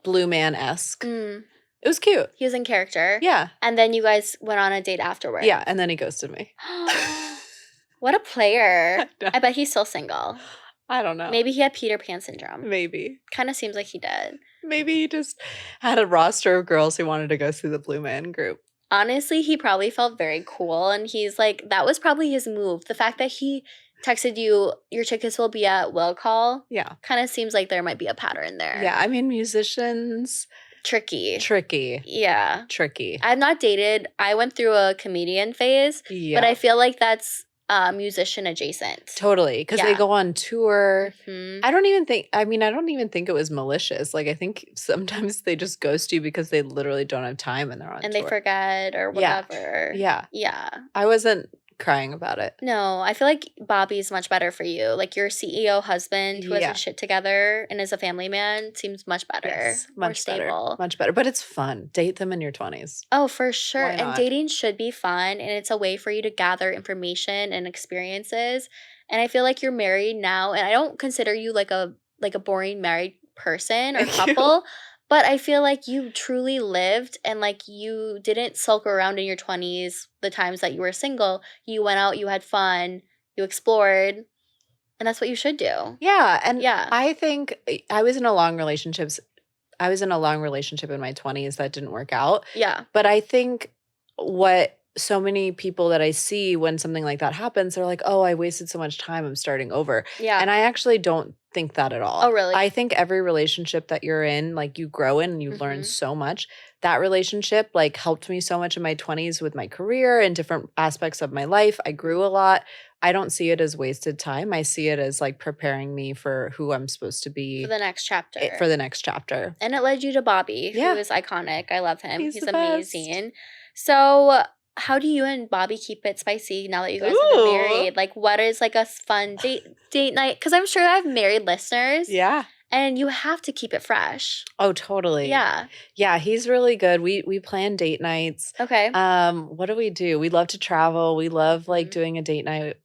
Blue Man-esque. Mm. It was cute. He was in character. Yeah. And then you guys went on a date afterwards. Yeah, and then he ghosted me. What a player. I know. I bet he's still single. I don't know. Maybe he had Peter Pan syndrome. Maybe. Kind of seems like he did. Maybe he just had a roster of girls who wanted to go see the Blue Man Group. Honestly, he probably felt very cool. And he's like, that was probably his move. The fact that he texted you, your tickets will be at Will Call, Yeah. kind of seems like there might be a pattern there. Yeah, I mean, musicians tricky. Tricky. Yeah. Tricky. I've not dated. I went through a comedian phase, Yeah. but I feel like that's musician adjacent. Totally. Because they Yeah. go on tour. Mhm. I don't even think it was malicious. Like, I think sometimes they just ghost you because they literally don't have time and they're on And tour. they forget or Yeah. whatever. Yeah. Yeah. I wasn't crying about it. No, I feel like Bobby's much better for you. Like your CEO husband who has Yeah. his shit together and is a family man seems much better. Yes, more much better. stable. Much better. But it's fun. Date them in your 20s. Oh, for sure. Why And not? dating should be fun and it's a way for you to gather information and experiences. And I feel like you're married now and I don't consider you like a boring married person or Thank you. couple, but I feel like you truly lived and like you didn't sulk around in your 20s the times that you were single. You went out, you had fun, you explored, and that's what you should do. Yeah. And Yeah. I think I was in a long relationship in my 20s that didn't work out. Yeah. But I think what so many people that I see when something like that happens, they're like, oh, I wasted so much time. I'm starting over. Yeah. And I actually don't think that at all. Oh, really? I think every relationship that you're in, like you grow in and you learn so much. That relationship like helped me so much in my 20s with my career and different aspects of my life. I grew a lot. I don't see it as wasted time. I see it as like preparing me for who I'm supposed to be for the next chapter. And it led you to Bobby, Yeah. who is iconic. I love him. He's He's the best. amazing. So how do you and Bobby keep it spicy now that you guys have been Ooh. married? Like, what is like a fun date night? Because I'm sure I have married listeners. Yeah. And you have to keep it fresh. Oh, totally. Yeah. Yeah, he's really good. We plan date nights. Okay. What do? We love to travel. We love like Mhm. doing a date night.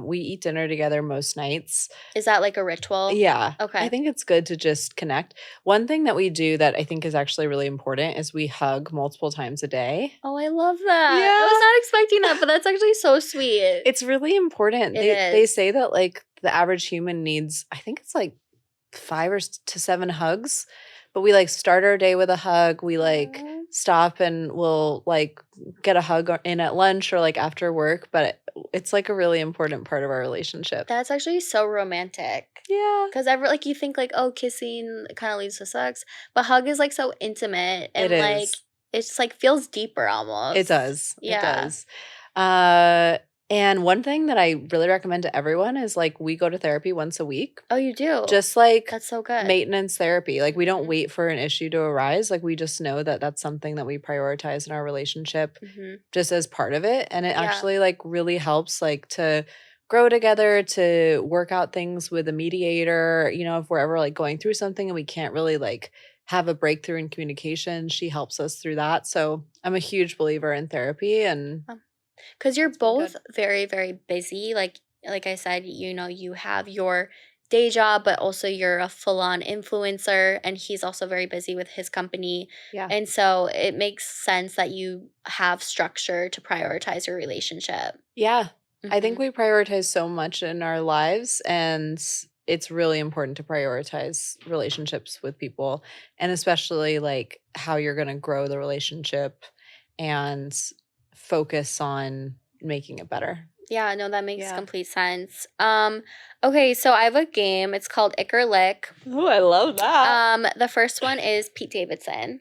We eat dinner together most nights. Is that like a ritual? Yeah. Okay. I think it's good to just connect. One thing that we do that I think is actually really important is we hug multiple times a day. Oh, I love that. Yeah. I was not expecting that, but that's actually so sweet. It's really important. It They is. say that like the average human needs, I think it's like 5 to 7 hugs, but we like start our day with a hug. We like Aw. stop and we'll like get a hug in at lunch or like after work, but it's like a really important part of our relationship. That's actually so romantic. Yeah. Because like you think like, oh, kissing kind of leads to sex, but hug is like so intimate and It like is. it's just like feels deeper almost. It does. Yeah. It does. And one thing that I really recommend to everyone is like we go to therapy once a week. Oh, you do? Just like That's so good. maintenance therapy. Like we don't Mhm. wait for an issue to arise. Like we just know that that's something that we prioritize in our relationship Mhm. just as part of it. And it Yeah. actually like really helps like to grow together, to work out things with a mediator. You know, if we're ever like going through something and we can't really like have a breakthrough in communication, she helps us through that. So I'm a huge believer in therapy and Because you're That's been both very, very busy. Like I said, you know, you have your day job, but also you're a full-on influencer, and he's also very busy with his company. yeah. And so it makes sense that you have structure to prioritize your relationship. Yeah. I think Mhm. we prioritize so much in our lives, and it's really important to prioritize relationships with people, and especially like how you're going to grow the relationship and focus on making it better. Yeah, no, that makes Yeah. complete sense. Okay, so I have a game. It's called Ick or Lick. Oh, I love that. The first one is Pete Davidson.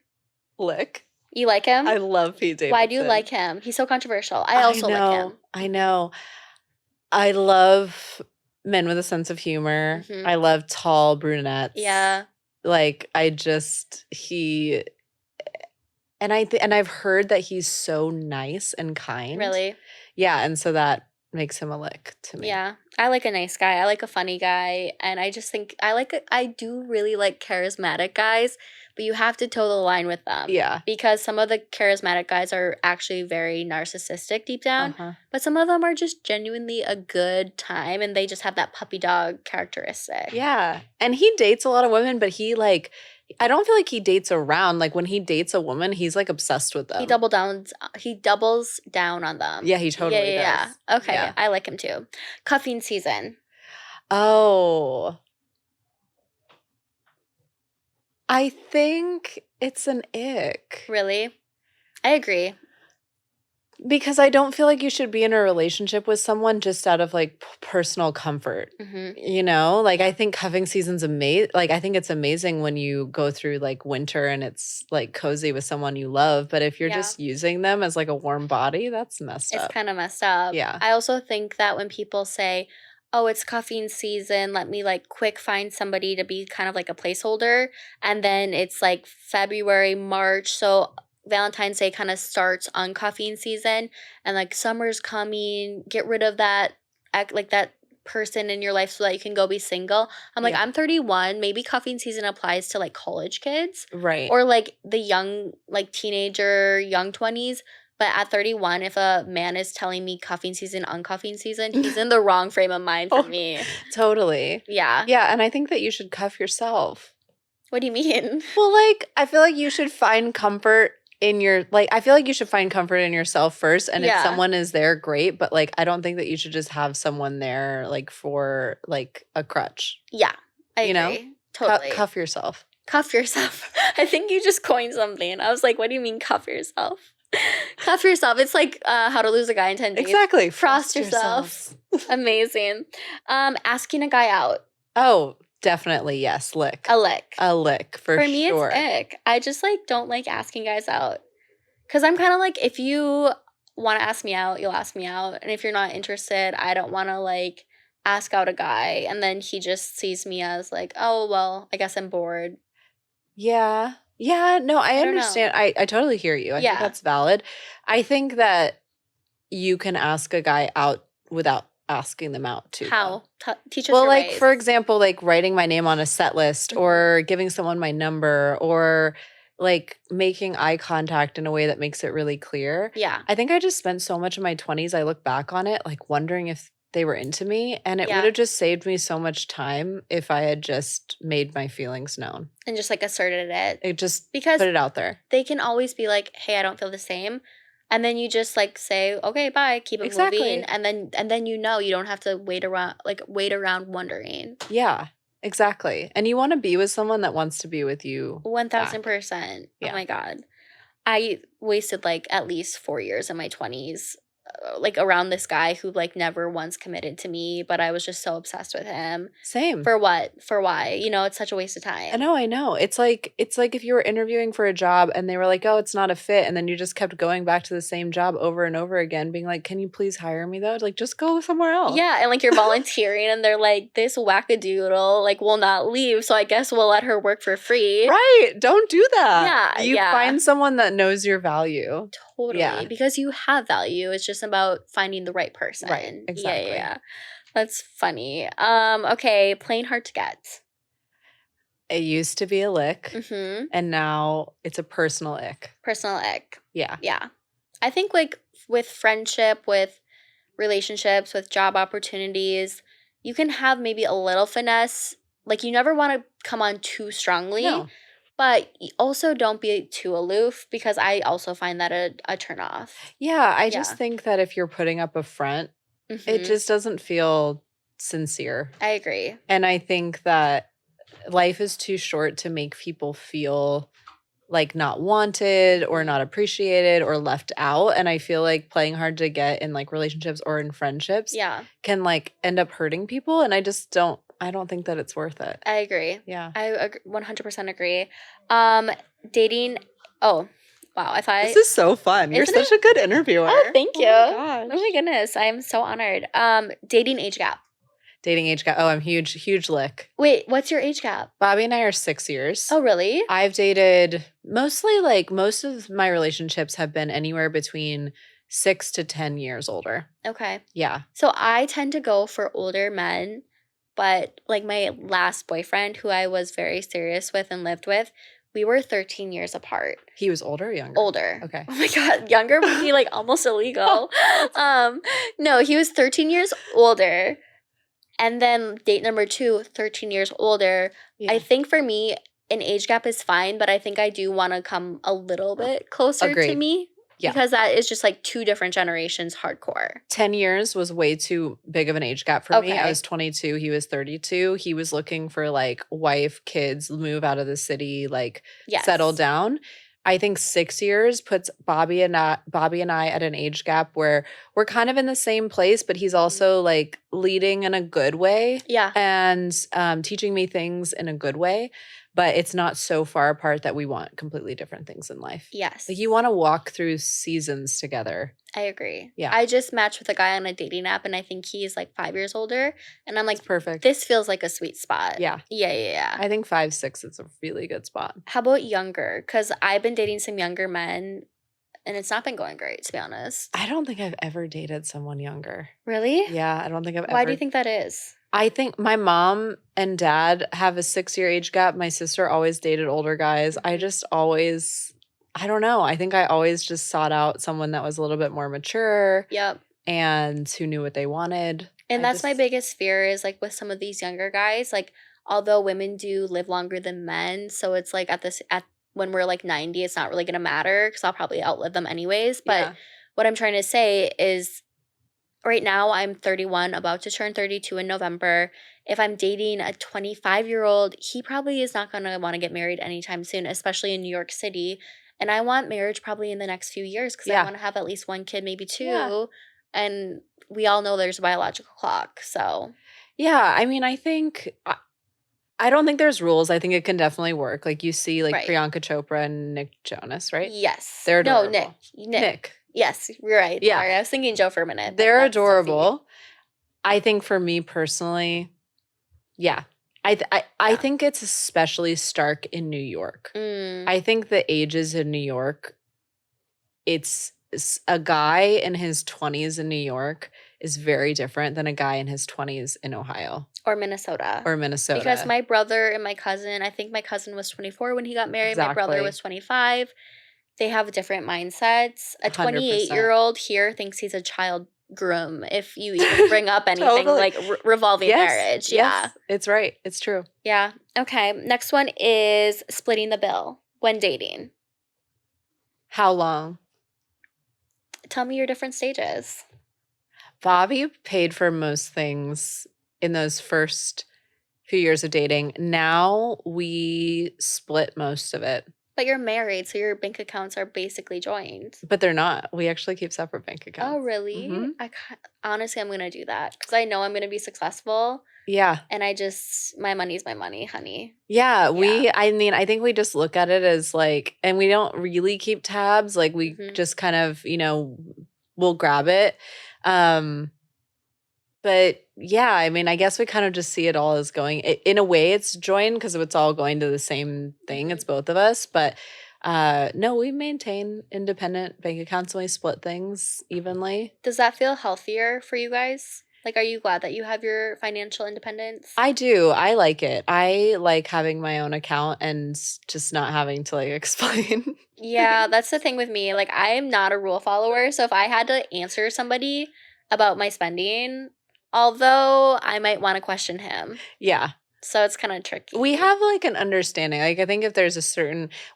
Lick. You like him? I love Pete Davidson. Why do you like him? He's so controversial. I also like him. I know. I love men with a sense of humor. Mhm. I love tall brunettes. Yeah. Like and I've heard that he's so nice and kind. Really? Yeah, and so that makes him a lick to me. Yeah. I like a nice guy. I like a funny guy. And I just think I do really like charismatic guys, but you have to toe the line with them. Yeah. Because some of the charismatic guys are actually very narcissistic deep down, Uh-huh. but some of them are just genuinely a good time and they just have that puppy dog characteristic. Yeah. And he dates a lot of women, but I don't feel like he dates around. Like when he dates a woman, he's like obsessed with them. He doubles down on them. Yeah, he totally does. Yeah. Okay, Yeah. I like him too. Cuffing season. Oh. I think it's an ick. Really? I agree. Because I don't feel like you should be in a relationship with someone just out of like personal comfort. You know, like I think cuffing season's amazing. Like I think it's amazing when you go through like winter and it's like cozy with someone you love. But if you're just using them as like a warm body, that's messed up. It's kind of messed up. Yeah. I also think that when people say, oh, it's cuffing season, let me like quick find somebody to be kind of like a placeholder. And then it's like February, March. So Valentine's Day kind of starts on cuffing season and like summer's coming. Get rid of that like that person in your life so that you can go be single. I'm like, I'm 31. Maybe cuffing season applies to like college kids. Right. Or like the young, like teenager, young 20s. But at 31, if a man is telling me cuffing season, uncuffing season, he's in the wrong frame of mind for me. Totally. Yeah. Yeah. And I think that you should cuff yourself. What do you mean? Well, like, I feel like you should find comfort in your, like, I feel like you should find comfort in yourself first. And if someone is there, great. But like, I don't think that you should just have someone there like for like a crutch. Yeah. I agree. Know? Totally. Cuff yourself. Cuff yourself. I think you just coined something. I was like, what do you mean cuff yourself? Cuff yourself. It's like How to Lose a Guy in 10 Days. Exactly. Frost yourself. Amazing. Asking a guy out. Oh, definitely. Yes. Lick. A lick. A lick for sure. For me, it's ick. I just like don't like asking guys out. Because I'm kind of like, if you want to ask me out, you'll ask me out. And if you're not interested, I don't want to like ask out a guy. And then he just sees me as like, oh, well, I guess I'm bored. Yeah. Yeah, no, I understand. I totally hear you. I think that's valid. I think that you can ask a guy out without asking them out too. How? Teach us well, your like ways. for example, like writing my name on a set list or giving someone my number or like making eye contact in a way that makes it really clear. Yeah. I think I just spent so much of my 20s, I look back on it like wondering if they were into me, and it would have just saved me so much time if I had just made my feelings known. And just like asserted it. Because put it out there. They can always be like, hey, I don't feel the same. And then you just like say, okay, bye, keep it moving. And then you know you don't have to wait around wondering. Yeah, exactly. And you want to be with someone that wants to be with you. 1000%. Yeah. Oh my God. I wasted like at least 4 years in my 20s. Like around this guy who like never once committed to me, but I was just so obsessed with him. Same. For what? For why? You know, it's such a waste of time. I know. It's like if you were interviewing for a job and they were like, oh, it's not a fit. And then you just kept going back to the same job over and over again, being like, can you please hire me though? Like, just go somewhere else. Yeah. And like you're volunteering and they're like, this wackadoodle like will not leave. So I guess we'll let her work for free. Right. Don't do that. Yeah. You find someone that knows your value. Totally. Yeah. Because you have value. It's just about finding the right person. Right. Exactly. Yeah. That's funny. Okay. Playing hard to get. It used to be a lick. Mm-hmm. And now it's a personal ick. Personal ick. Yeah. Yeah. I think like with friendship, with relationships, with job opportunities, you can have maybe a little finesse. Like you never want to come on too strongly. No. But also don't be too aloof because I also find that a turnoff. Yeah, I just think that if you're putting up a front, it just doesn't feel sincere. I agree. And I think that life is too short to make people feel like not wanted or not appreciated or left out. And I feel like playing hard to get in like relationships or in friendships can like end up hurting people. And I don't think that it's worth it. I agree. Yeah. I 100% agree. Dating. Oh, wow. This is so fun. You're such a good interviewer. Oh, thank you. Oh my goodness. I am so honored. Dating age gap. Dating age gap. Oh, I'm huge lick. Wait, what's your age gap? Bobby and I are 6 years. Oh, really? I've dated mostly like most of my relationships have been anywhere between 6 to 10 years older. Okay. Yeah. So I tend to go for older men. But like my last boyfriend, who I was very serious with and lived with, we were 13 years apart. He was older or younger? Older. Okay. Oh my God. Younger would be like almost illegal. No, he was 13 years older. And then date number 2, 13 years older. Yeah. I think for me, an age gap is fine, but I think I do want to come a little bit closer to me. Yeah. Because that is just like 2 different generations hardcore. 10 years was way too big of an age gap for me. I was 22. He was 32. He was looking for like wife, kids, move out of the city, like settle down. I think 6 years puts Bobby and I at an age gap where we're kind of in the same place, but he's also like leading in a good way Yeah. and teaching me things in a good way. But it's not so far apart that we want completely different things in life. Yes. Like you want to walk through seasons together. I agree. Yeah. I just matched with a guy on a dating app, and I think he's like 5 years older. And I'm like, It's perfect. this feels like a sweet spot. Yeah. Yeah. I think 5, 6 is a really good spot. How about younger? Because I've been dating some younger men, and it's not been going great, to be honest. I don't think I've ever dated someone younger. Really? Yeah, I don't think I've ever. Why do you think that is? I think my mom and dad have a 6-year age gap. My sister always dated older guys. I just always, I don't know. I think I always just sought out someone that was a little bit more mature. Yep. And who knew what they wanted. And that's my biggest fear is like with some of these younger guys, like although women do live longer than men, so it's like at when we're like 90, it's not really going to matter because I'll probably outlive them anyways. But what I'm trying to say is right now I'm 31, about to turn 32 in November. If I'm dating a 25-year-old, he probably is not going to want to get married anytime soon, especially in New York City. And I want marriage probably in the next few years because I want to have at least one kid, maybe two. Yeah. And we all know there's a biological clock, so. Yeah, I mean, I think I don't think there's rules. I think it can definitely work. Like you see like Priyanka Chopra and Nick Jonas, right? Yes. They're adorable. No, Nick. Yes, you're right. Yeah. Sorry, I was thinking Joe for a minute. They're adorable. I think for me personally, yeah. I think it's especially stark in New York. I think the ages in New York, it's a guy in his 20s in New York is very different than a guy in his 20s in Ohio. Or Minnesota. Because my brother and my cousin, I think my cousin was 24 when he got married. Exactly. My brother was 25. They have different mindsets. A 28-year-old here thinks he's a child groom if you even bring up anything like revolving marriage. Yeah. Yes, it's right. It's true. Yeah. Okay. Next one is splitting the bill when dating. How long? Tell me your different stages. Bobby paid for most things in those first few years of dating. Now we split most of it. But you're married, so your bank accounts are basically joined. But they're not. We actually keep separate bank accounts. Oh, really? Mm-hmm. Honestly, I'm going to do that because I know I'm going to be successful. Yeah. And my money's my money, honey. Yeah, I think we just look at it as like, and we don't really keep tabs. Like we just kind of, we'll grab it. But yeah, I mean, I guess we kind of just see it all as going, in a way it's joined because it's all going to the same thing. It's both of us. But no, we maintain independent bank accounts and we split things evenly. Does that feel healthier for you guys? Like, are you glad that you have your financial independence? I do. I like it. I like having my own account and just not having to like explain. Yeah, that's the thing with me. Like, I am not a rule follower. So if I had to answer somebody about my spending, although I might want to question him. Yeah. So it's kind of tricky. We have like an understanding. Like I think if there's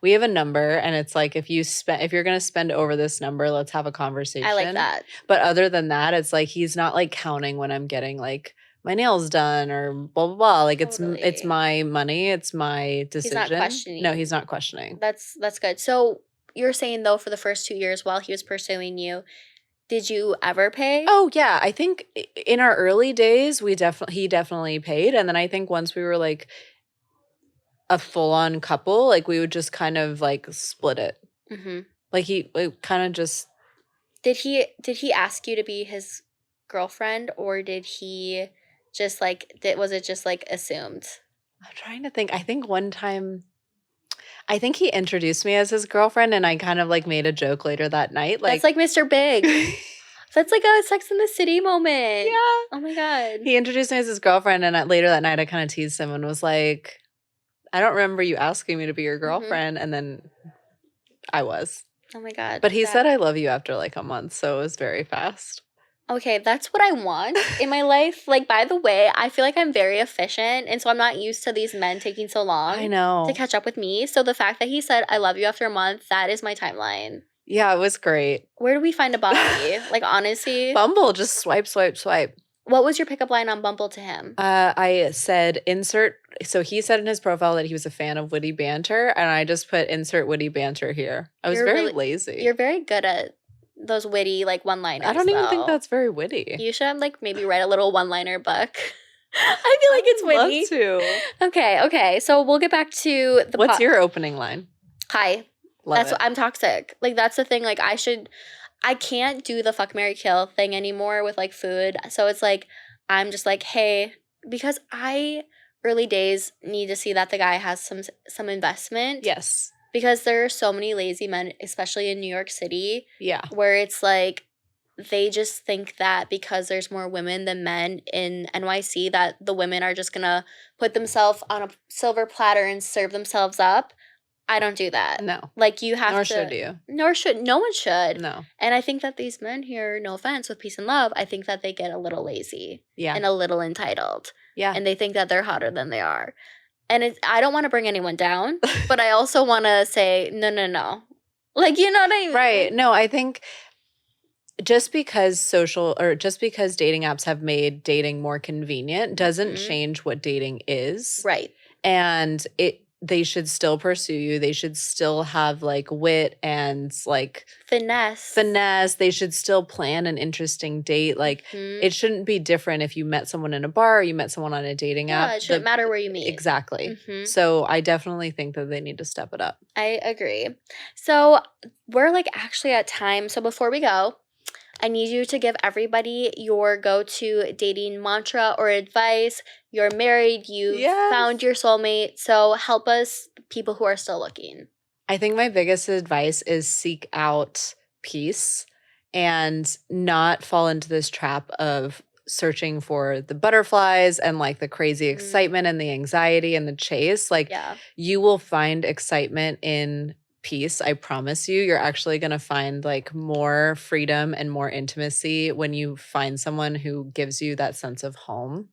we have a number and it's like if you're going to spend over this number, let's have a conversation. I like that. But other than that, it's like he's not like counting when I'm getting like my nails done or blah blah blah. Like it's my money, it's my decision. He's not questioning. No, he's not questioning. That's good. So you're saying though for the first 2 years while he was pursuing you, did you ever pay? Oh yeah, I think in our early days he definitely paid, and then I think once we were like a full-on couple, like we would just kind of like split it. Mm-hmm. Like he kind of just. Did he ask you to be his girlfriend, or did he just was it just like assumed? I'm trying to think. I think one time. I think he introduced me as his girlfriend and I kind of like made a joke later that night. Like, that's like Mr. Big. That's like a Sex in the City moment. Yeah. Oh my God. He introduced me as his girlfriend and later that night I kind of teased him and was like, I don't remember you asking me to be your girlfriend. And then I was. Oh my God. But he said I love you after like a month. So it was very fast. Okay, that's what I want in my life. Like, by the way, I feel like I'm very efficient. And so I'm not used to these men taking so long to catch up with me. So the fact that he said, I love you after a month, that is my timeline. Yeah, it was great. Where do we find a Bobby? Like, honestly. Bumble, just swipe, swipe, swipe. What was your pickup line on Bumble to him? I said, insert so he said in his profile that he was a fan of witty banter, and I just put insert witty banter here. I was You're very really- lazy. You're very good at those witty like one-liners. I don't even think though. that's very witty. You should like maybe write a little one-liner book. I feel like it's witty. Love to. Okay. So we'll get back to the What's your opening line? Hi. Love That's it. what I'm toxic. Like that's the thing. Like I can't do the fuck, marry, kill thing anymore with like food. So it's like I'm just like, hey, because early days need to see that the guy has some investment. Yes. Because there are so many lazy men, especially in New York City, Yeah. where it's like they just think that because there's more women than men in NYC that the women are just gonna put themselves on a silver platter and serve themselves up. I don't do that. No. Like you have Nor to. should you. No one should. No. And I think that these men here, no offense, with peace and love, I think that they get a little lazy Yeah. and a little entitled. Yeah. And they think that they're hotter than they are. And I don't want to bring anyone down, but I also want to say, no. Like, you know what I mean? Right. No, I think just because dating apps have made dating more convenient doesn't change what dating is. Right. And they should still pursue you. They should still have like wit and like Finesse. They should still plan an interesting date. Like Mhm. it shouldn't be different if you met someone in a bar or you met someone on a dating app. Yeah, it shouldn't matter where you meet. Exactly. Mhm. So I definitely think that they need to step it up. I agree. So we're like actually at time. So before we go, I need you to give everybody your go-to dating mantra or advice. You're married, you Yes. found your soulmate. So help us, people who are still looking. I think my biggest advice is seek out peace and not fall into this trap of searching for the butterflies and like the crazy excitement and the anxiety and the chase. Like Yeah. you will find excitement in peace. I promise you, you're actually going to find like more freedom and more intimacy when you find someone who gives you that sense of home.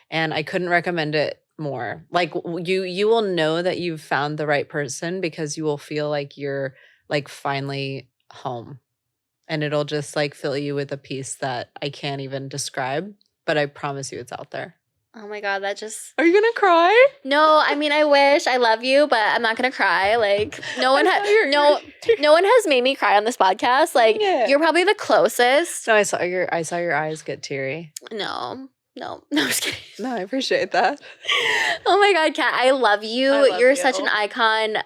And I couldn't recommend it more. Like you will know that you've found the right person because you will feel like you're like finally home. And it'll just like fill you with a peace that I can't even describe, but I promise you it's out there. Oh my God, that just... Are you going to cry? No, I mean, I wish. I love you, but I'm not going to cry. Like, no one has made me cry on this podcast. Like, Yeah. you're probably the closest. No, I saw your eyes get teary. No, I'm just kidding. No, I appreciate that. Oh my God, Kat, I love you. I love You're you. such an icon.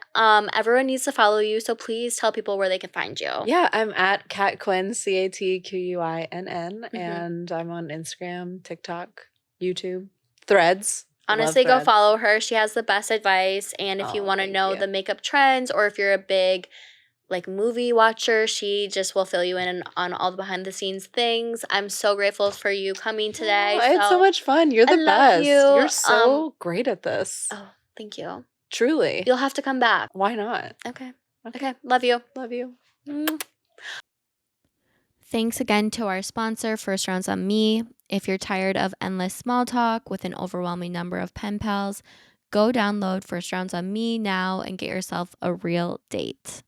Everyone needs to follow you, so please tell people where they can find you. Yeah, I'm at catquinn, CATQUINN, Mhm. and I'm on Instagram, TikTok, YouTube, Threads. Honestly, Love go Threads. follow her. She has the best advice. And if you Oh, want to thank know you. the makeup trends, or if you're a big like movie watcher, she just will fill you in on all the behind the scenes things. I'm so grateful for you coming today. Oh, it's so much fun. You're I the love best. you. You're so great at this. Oh, thank you. Truly. You'll have to come back. Why not? Okay. Love you. Love you. Thanks again to our sponsor, First Rounds on Me. If you're tired of endless small talk with an overwhelming number of pen pals, go download First Rounds on Me now and get yourself a real date.